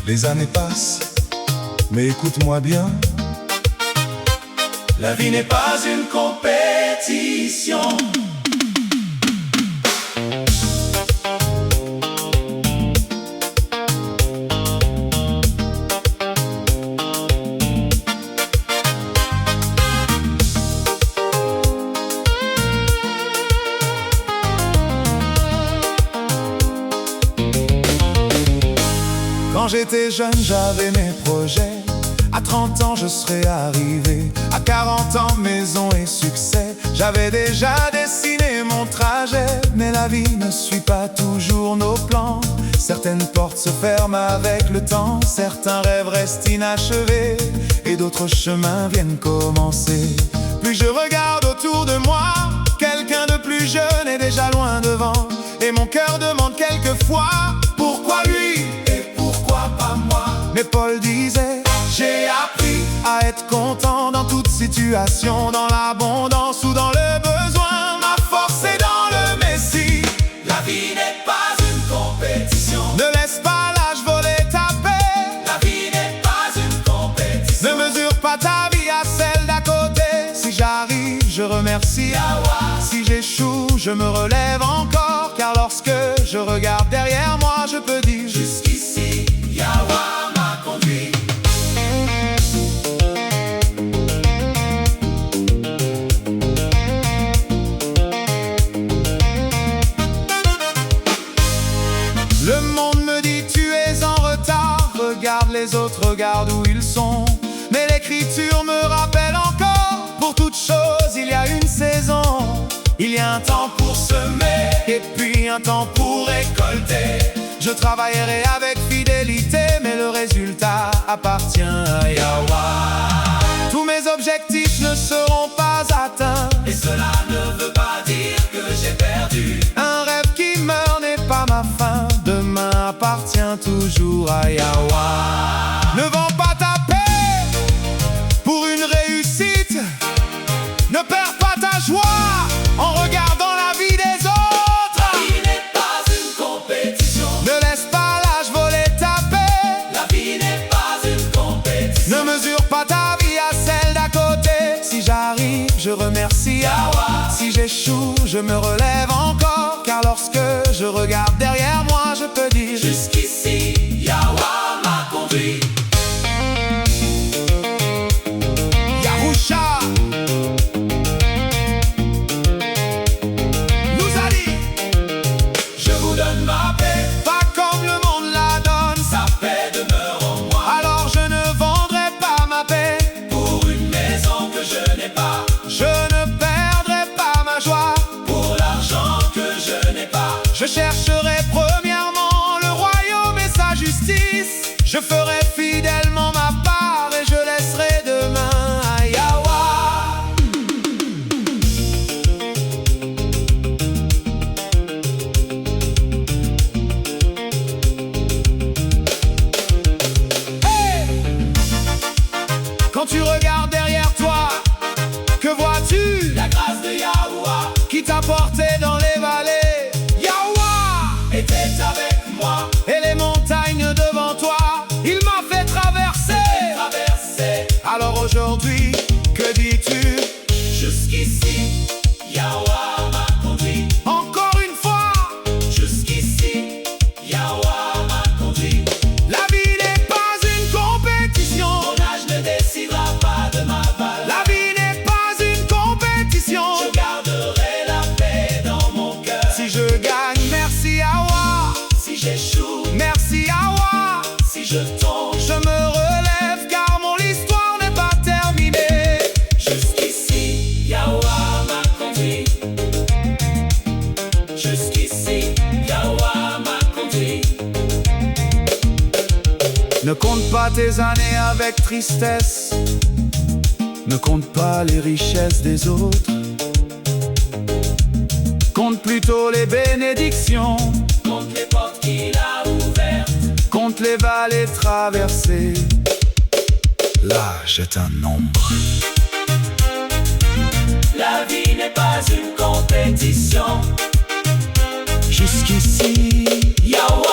Les années passent, mais écoute-moi bien. La vie n'est pas une compétition. Quand j'étais jeune, j'avais mes projets. À 30 ans, je serais arrivé. À 40 ans, maison et succès. J'avais déjà dessiné mon trajet. Mais la vie ne suit pas toujours nos plans. Certaines portes se ferment avec le temps. Certains rêves restent inachevés. Et d'autres chemins viennent commencer. Plus je regarde autour de moi, quelqu'un de plus jeune est déjà loin devant. Et mon cœur demande quelquefois, pourquoi lui et pourquoi pas moi? Mais Paul disait, j'ai appris à être content dans toute situation, dans l'abondance ou dans le besoin. Ma force est dans le Messie. La vie n'est pas une compétition. Ne laisse pas l'âge voler ta paix. La vie n'est pas une compétition. Ne mesure pas ta vie à celle d'à côté. Si j'arrive, je remercie Yahweh. Si j'échoue, je me relève encore. Car lorsque je regarde derrière moi, je peux dire, jusqu'ici, Yahweh m'a conduit. le monde me dit tu es en retard. Regarde les autres, regarde où ils sont. Mais l'écriture me rappelle encore, pour toute chose il y a une saison. Il y a un temps pour semer, et puis un temps pour récolter. Je travaillerai avec fidélité, mais le résultat appartient à Yahweh. Tous mes objectifs ne seront pas atteints, Et cela ne veut pas dire que j'ai perdu. un rêve qui meurt n'est pas ma fin. Demain appartient toujours à Yahweh. Ne vends pas ta paix pour une réussite. Ne perds pas ta joie en regardant la vie des autres. La vie n'est pas une compétition. Ne laisse pas l'âge voler ta paix. La vie n'est pas une compétition. Ne mesure pas ta vie à celle d'à côté. Si j'arrive, je remercie Yahweh. Si j'échoue, je me relève encore. Car lorsque je regarde derrière moi, je peux dire, Jusqu'ici, Yahweh m'a conduit. Yahusha nous a dit, Je vous donne ma paix. pas comme le monde la donne. Sa paix demeure en moi. Alors je ne vendrai pas ma paix. Pour une maison que je n'ai pas. Je ne perdrai pas ma joie. Pour l'argent que je n'ai pas. Je chercherai premièrement le royaume et sa justice. Je ferai fidèlement ma part et je laisserai demain à Yahweh. Hey! Quand tu regardes derrière toi, que vois-tu? La grâce de Yahweh Qui t'a porté dans les vallées? Yahweh était avec moi. et les montagnes devant toi. Il m'a fait traverser. Alors aujourd'hui, que dis-tu? Jusqu'ici, Yahweh m'a conduit. Encore une fois, Jusqu'ici, Yahweh m'a conduit. la vie n'est pas une compétition. Mon âge ne décidera pas de ma valeur. La vie n'est pas une compétition. Je garderai la paix dans mon cœur. Si je gagne, merci Yahweh. Si j'échoue, Merci Yahweh. si je tombe, Je me relève car mon histoire n'est pas terminée. jusqu'ici, Yahweh m'a conduit. Jusqu'ici, Yahweh m'a conduit. Ne compte pas tes années avec tristesse. Ne compte pas les richesses des autres. Compte plutôt les bénédictions. Compte les portes qu'il a ouvertes. Compte les vallées traversées. L'âge est un nombre. La vie n'est pas une compétition. Jusqu'ici, Yahweh